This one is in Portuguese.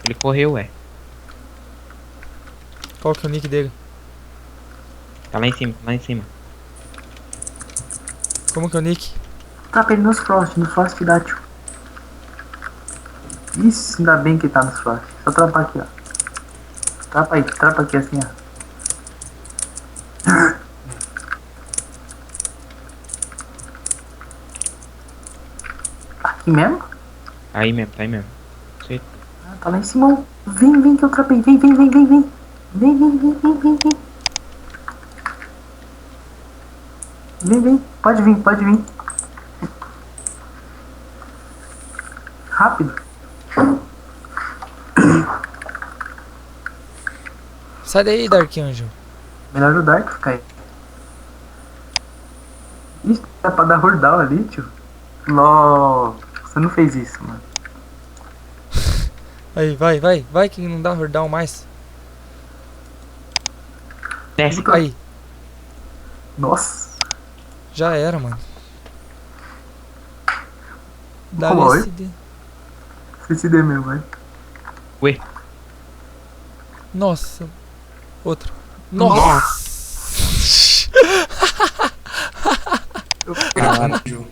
Ele correu, ué. Qual que é o nick dele? Tá lá em cima, tá lá em cima. Como que é o nick? Trapa ele nos Frost, no Frost dá, tio. Isso, ainda bem que tá nos Frost. Só trapar aqui, ó. Trapa aí, trapa aqui assim, ó. Aqui mesmo? Aí mesmo, tá aí mesmo. Certo. Ah, tá lá em cima. Vem que eu trapei. Vem. Vem. Vem. Pode vir. Rápido. Sai daí, Dark Angel. Melhor o Dark ficar aí. Ih, dá pra dar hordal ali, tio. LOL. Você não fez isso, mano. Aí, vai que não dá hordão mais. Desce. Aí, Nossa. já era, mano. Dá Como LSD. CCD mesmo, vai. Ué. Nossa. Outro. Nossa. Caralho.